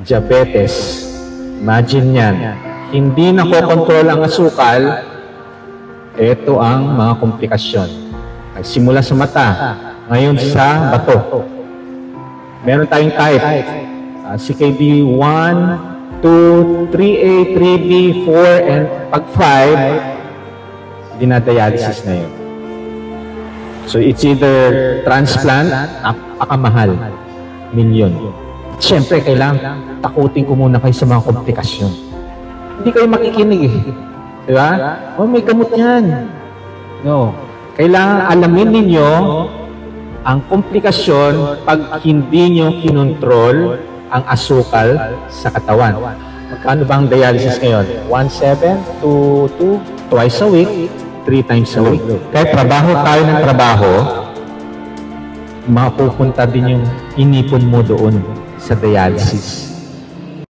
diabetes. Imagine yan. Hindi nakokontrol ang asukal, ito ang mga komplikasyon. Nagsimula sa mata, ngayon sa bato. Meron tayong type. CKD 1, 2, 3A, 3B, 4, and pag 5, dinadialysis na yun. So it's either transplant, napakamahal, milyon. Siyempre, kailangan takutin ko muna kayo sa mga komplikasyon. Hindi kayo makikinig eh. Diba? Oh, may gamot yan. No. Kailangan alamin ninyo ang komplikasyon pag hindi nyo kinontrol ang asukal sa katawan. Magkano ba ang dialysis ngayon? 1.7 to 2, twice a week, 3 times a week. Kaya trabaho tayo ng trabaho, mapupunta din yung inipon mo doon sa dialysis.